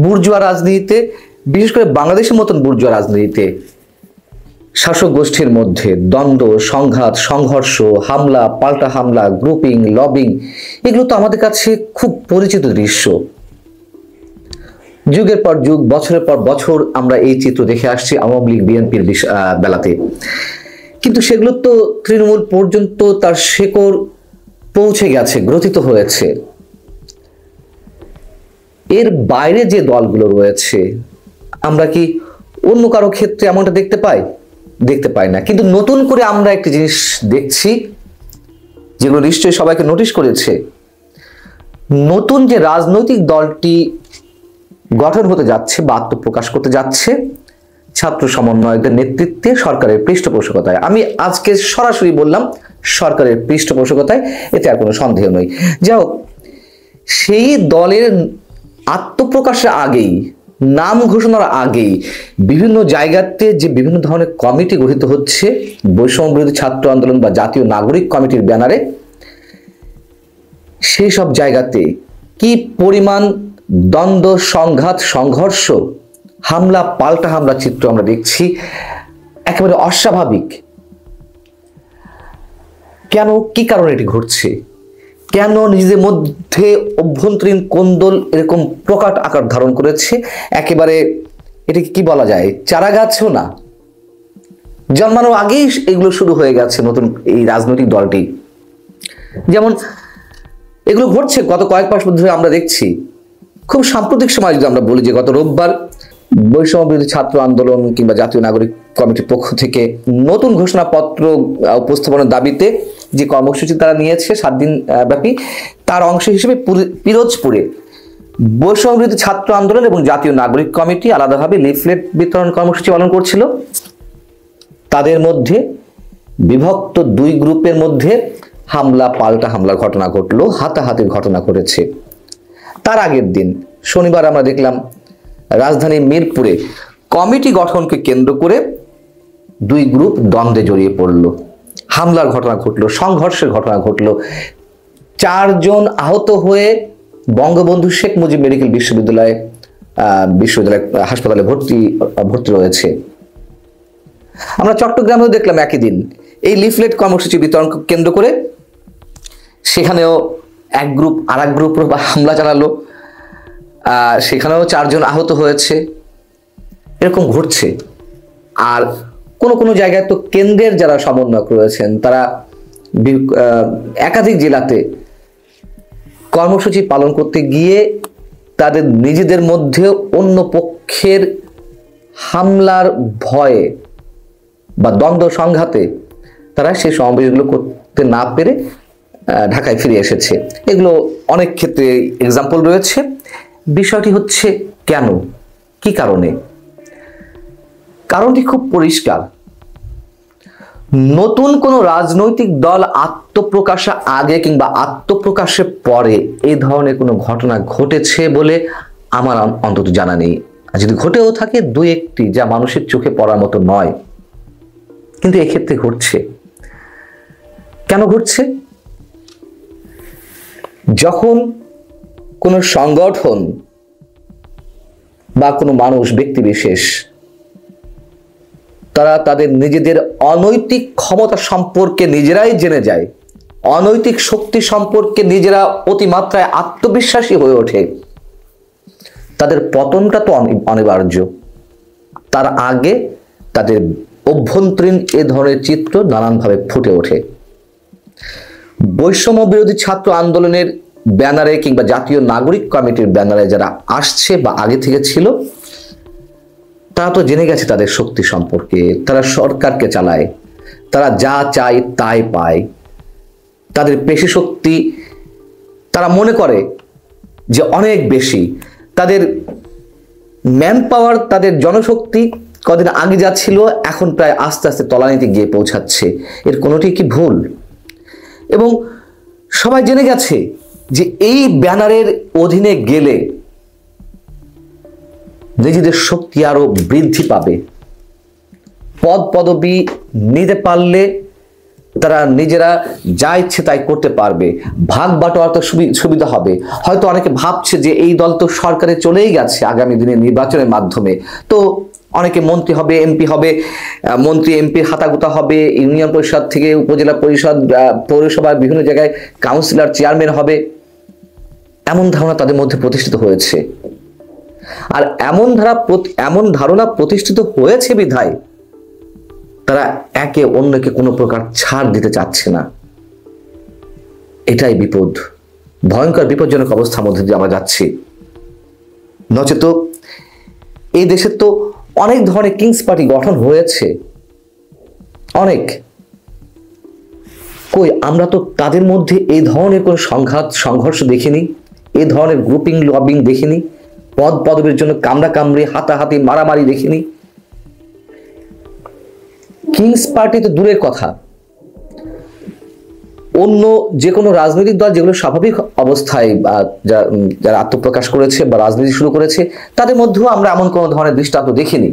Bourgeois রাজনীতিতে, বিশেষ করে বাংলাদেশের মতন বুর্জোয়া রাজনীতিতে শাসক গোষ্ঠীর মধ্যে দ্বন্দ্ব, সংঘাত, সংঘর্ষ, হামলা, পাল্টা হামলা, গ্রুপিং, লবিং, এগুলো তো আমাদের কাছে খুব পরিচিত দৃশ্য। যুগের পর যুগ, বছরের পর বছর আমরা এই চিত্র দেখে আসছি আওয়ামী লীগ বিএনপির বেলাতে, কিন্তু সেগুলো তো তৃণমূল পর্যন্ত তার শেকড় পৌঁছে গেছে, গ্রথিত হয়েছে। এর বাইরে যে দলগুলো রয়েছে, আমরা কি অন্য কারো ক্ষেত্রে এমনটা দেখতে পাই? দেখতে পাই না। কিন্তু নতুন করে আমরা একটি জিনিস দেখছি, যেগুলো নিশ্চয়ই সবাইকে নোটিশ করেছে। নতুন যে রাজনৈতিক দলটি গঠন হতে যাচ্ছে বা আত্মপ্রকাশ করতে যাচ্ছে, ছাত্র সমন্বয়কদের নেতৃত্বে সরকারের পৃষ্ঠপোষকতায়, আমি আজকে সরাসরি বললাম সরকারের পৃষ্ঠপোষকতায়, এতে আর কোনো সন্দেহ নেই। যাই হোক, সেই দলের আত্মপ্রকাশের আগেই, নাম ঘোষণার আগেই বিভিন্ন জায়গাতে যে বিভিন্ন ধরনের কমিটি গঠিত হচ্ছে, বৈষম্য বিরোধী ছাত্র আন্দোলন বা জাতীয় নাগরিক কমিটির ব্যানারে, সেই সব জায়গাতে কি পরিমাণ দ্বন্দ্ব, সংঘাত, সংঘর্ষ, হামলা, পাল্টা হামলা চিত্র আমরা দেখছি, একেবারে অস্বাভাবিক। কেন, কি কারণে এটি ঘটছে? কেন নিজেদের মধ্যে অভ্যন্তরীণ কোন্দল এরকম প্রকট আকার ধারণ করেছে? একেবারে এটাকে কি বলা যায়, চারা গাছও না, জন্মানোর আগেই এগুলো শুরু হয়ে গেছে নতুন এই রাজনৈতিক দলটি। যেমন এগুলো ঘটছে গত কয়েক মাস ধরে আমরা দেখছি। খুব সাম্প্রতিক সময় যদি আমরা বলি, যে গত রোববার বৈষম্য বিরোধী ছাত্র আন্দোলন কিংবা জাতীয় নাগরিক কমিটির পক্ষ থেকে নতুন ঘোষণাপত্র উপস্থাপনের দাবিতে যে কর্মসূচি তারা নিয়েছে 7 দিন ব্যাপী, তার অংশ হিসেবে পিরোজপুরে বৈষম্য বিরোধী ছাত্র আন্দোলন এবং জাতীয় নাগরিক কমিটি আলাদাভাবে লিফলেট বিতরণ কর্মসূচি পালন করছিল। তাদের মধ্যে বিভক্ত 2 গ্রুপের মধ্যে হামলা, পাল্টা হামলার ঘটনা ঘটলো, হাতাহাতির ঘটনা ঘটেছে। তার আগের দিন শনিবার আমরা দেখলাম রাজধানীর মিরপুরে কমিটি গঠনকে কেন্দ্র করে 2 গ্রুপ দ্বন্দ্বে জড়িয়ে পড়ল, হামলার ঘটনা ঘটলো, সংঘর্ষের ঘটনা ঘটলো। 4 জন আহত হয়ে বঙ্গবন্ধু শেখ মুজিব মেডিকেল বিশ্ববিদ্যালয় হাসপাতালে ভর্তি রয়েছে। আমরা চট্টগ্রামেও দেখলাম একই দিন এই লিফলেট কর্মসূচি বিতরণ কেন্দ্র করে, সেখানেও এক গ্রুপ আর এক গ্রুপ হামলা চালালো, সেখানেও 4 জন আহত হয়েছে। এরকম ঘটছে। আর কোনো জায়গায় তো কেন্দ্রের যারা সমন্বয়ক রয়েছেন, তারা একাধিক জেলাতে কর্মসূচি পালন করতে গিয়ে তাদের নিজেদের মধ্যে অন্য পক্ষের হামলার ভয়ে বা দ্বন্দ্ব সংঘাতে তারা সেই সমাবেশগুলো করতে না পেরে ঢাকায় ফিরে এসেছে। এগুলো অনেক ক্ষেত্রে এক্সাম্পল রয়েছে। বিষয়টি হচ্ছে কেন, কি কারণে? কারণটি খুব পরিষ্কার। নতুন কোনো রাজনৈতিক দল আত্মপ্রকাশের আগে কিংবা আত্মপ্রকাশের পরে এই ধরনের কোনো ঘটনা ঘটেছে বলে আমার অন্তত জানা নেই। আর যদি ঘটেও থাকে 2-1টি, যা মানুষের চোখে পড়ার মতো নয়, কিন্তু এক্ষেত্রে ঘটছে। কেন ঘটছে? যখন কোনো সংগঠন বা কোনো মানুষ, ব্যক্তিবিশেষ, তারা তাদের নিজেদের অনৈতিক ক্ষমতা সম্পর্কে নিজেরাই জেনে যায়, অনৈতিক শক্তি সম্পর্কে নিজেরা অতিমাত্রায় আত্মবিশ্বাসী হয়ে ওঠে, তাদের পতনটা তো অনিবার্য। তার আগে তাদের অভ্যন্তরীণ এ ধরনের চিত্র নানানভাবে ফুটে ওঠে। বৈষম্য বিরোধী ছাত্র আন্দোলনের ব্যানারে কিংবা জাতীয় নাগরিক কমিটির ব্যানারে যারা আসছে বা আগে থেকে ছিল, তারা তো জেনে গেছে তাদের শক্তি সম্পর্কে। তারা সরকারকে চালায়, তারা যা চায় তাই পায়। তাদের পেশি শক্তি তারা মনে করে যে অনেক বেশি। তাদের ম্যান পাওয়ার, তাদের জনশক্তি কদিন আগে যা ছিল, এখন প্রায় আস্তে আস্তে তলানিতে গিয়ে পৌঁছাচ্ছে। এর কোনোটি কি ভুল? এবং সবাই জেনে গেছে যে এই ব্যানারের অধীনে গেলে নিজেদের শক্তি আরো বৃদ্ধি পাবে। পদ পদবি নিতে পারলে তারা নিজেরা যা ইচ্ছে তাই করতে পারবে, ভাগ বাটোয়ারা তো সুবিধা হবে। হয়তো অনেকে ভাবছে যে এই দল তো সরকারে চলেই গেছে আগামী দিনে নির্বাচনের মাধ্যমে, তো অনেকে মন্ত্রী হবে, এমপি হবে, মন্ত্রী এমপির হাতাগোতা হবে, ইউনিয়ন পরিষদ থেকে উপজেলা পরিষদ, পৌরসভার বিভিন্ন জায়গায় কাউন্সিলর, চেয়ারম্যান হবে, এমন ধারণা তাদের মধ্যে প্রতিষ্ঠিত হয়েছে। আর এমন ধারণা প্রতিষ্ঠিত হয়েছে বিধায় তারা একে অন্যকে কোনো প্রকার ছাড় দিতে চাচ্ছে না। এটাই বিপদ, ভয়ঙ্কর বিপজ্জনক অবস্থার মধ্যে দিয়ে আমরা যাচ্ছি। নচেত এই দেশে তো অনেক ধরনের কিংস পার্টি গঠন হয়েছে, অনেক। কই আমরা তো তাদের মধ্যে এই ধরনের কোনো সংঘর্ষ দেখিনি, এই ধরনের গ্রুপিং লবিং দেখিনি, পদ পদবীর জন্য কামড়াকামড়ি, হাতাহাতি, মারামারি দেখিনি। কিংস পার্টি তো দূরের কথা, অন্য যে কোনো রাজনৈতিক দল যেগুলো স্বাভাবিক অবস্থায় যারা আত্মপ্রকাশ করেছে বা রাজনীতি শুরু করেছে, তাদের মধ্যেও আমরা এমন কোনো ধরনের দৃষ্টান্ত দেখিনি।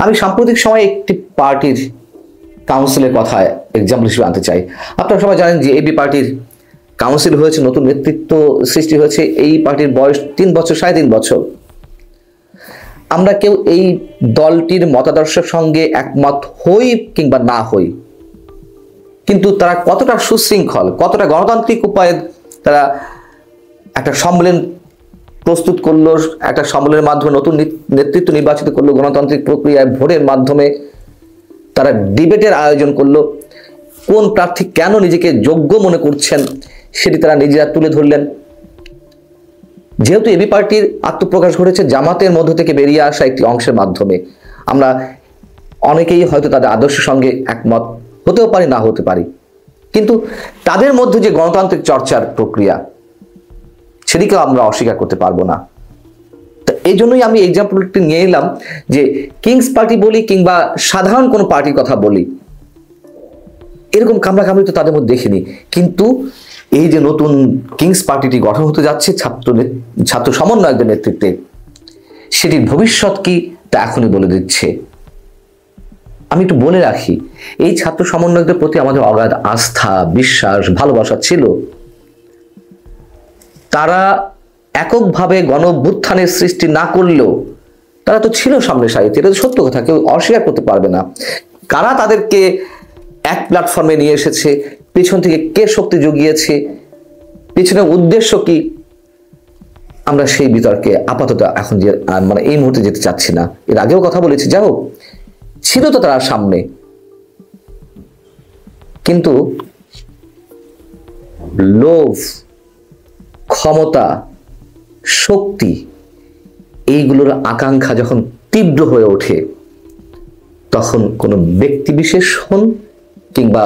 আমি সাম্প্রতিক সময়ে একটি পার্টির কাউন্সিলের কথা এক্সাম্পল হিসেবে আনতে চাই। আপনারা সবাই জানেন যে এবি পার্টির কাউন্সিল হয়েছে, নতুন নেতৃত্ব সৃষ্টি হয়েছে। এই পার্টির বয়স 3 বছর, 3.5 বছর। আমরা কেউ এই দলটির মতাদর্শের সঙ্গে একমত হই কিংবা না হই, কিন্তু তারা কতটা সুশৃঙ্খল, কতটা গণতান্ত্রিক উপায়ে তারা একটা সম্মেলন প্রস্তুত করলো, একটা সম্মেলনের মাধ্যমে নতুন নেতৃত্ব নির্বাচিত করলো, গণতান্ত্রিক প্রক্রিয়ায় ভোটের মাধ্যমে তারা ডিবেটের আয়োজন করলো, কোন প্রার্থী কেন নিজেকে যোগ্য মনে করছেন সেটি তারা নিজেরা তুলে ধরলেন। যেহেতু এবি পার্টির আত্মপ্রকাশ ঘটেছে জামাতের মধ্য থেকে বেরিয়ে আসা একটি অংশের মাধ্যমে, আমরা অনেকেই হয়তো তাদের আদর্শের সঙ্গে একমত হতেও পারি, না হতে পারি, কিন্তু তাদের মধ্যে যে গণতান্ত্রিক চর্চার প্রক্রিয়া সেদিকেও আমরা অস্বীকার করতে পারবো না। তো এই জন্যই আমি এক্সাম্পলটি নিয়ে এলাম যে কিংস পার্টি বলি কিংবা সাধারণ কোনো পার্টির কথা বলি, এরকম কামড়াকামড়ি তো তাদের মধ্যে দেখিনি। কিন্তু এই যে নতুন কিংস পার্টিটি গঠন হতে যাচ্ছে ছাত্র সমন্বয়কদের নেতৃত্বে, সেটির ভবিষ্যৎ কি তা এখনই বলে দিচ্ছে। আমি একটু বলে রাখি, এই ছাত্র সমন্বয়কদের প্রতি আমাদের অগাধ আস্থা, বিশ্বাস, ভালোবাসা ছিল। তারা এককভাবে গণঅভ্যুত্থানের সৃষ্টি না করলেও তারা তো ছিল সামনের সারিতে, এটা তো সত্য কথা, কেউ অস্বীকার করতে পারবে না। কারা তাদেরকে এক প্ল্যাটফর্মে নিয়ে এসেছে, পেছন থেকে কে শক্তি জুগিয়েছে, পেছনের উদ্দেশ্য কি, আমরা সেই বিতর্কে আপাতত এখন যে এই মুহূর্তে যেতে চাচ্ছি না। এর আগেও কথা বলেছি, যাই হোক, ছিল তো তারা সামনে, কিন্তু লোভ, ক্ষমতা, শক্তি, এইগুলোর আকাঙ্ক্ষা যখন তীব্র হয়ে ওঠে, তখন কোনো ব্যক্তি বিশেষ হন কিংবা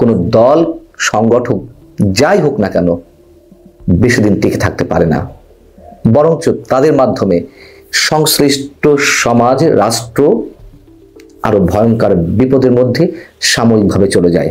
কোনো দল, সংগঠন যাই হোক না কেন, বেশি দিন টিকে থাকতে পারে না। বরঞ্চ তাদের মাধ্যমে সংশ্লিষ্ট সমাজ, রাষ্ট্র আরো ভয়ঙ্কর বিপদের মধ্যে সাময়িকভাবে চলে যায়।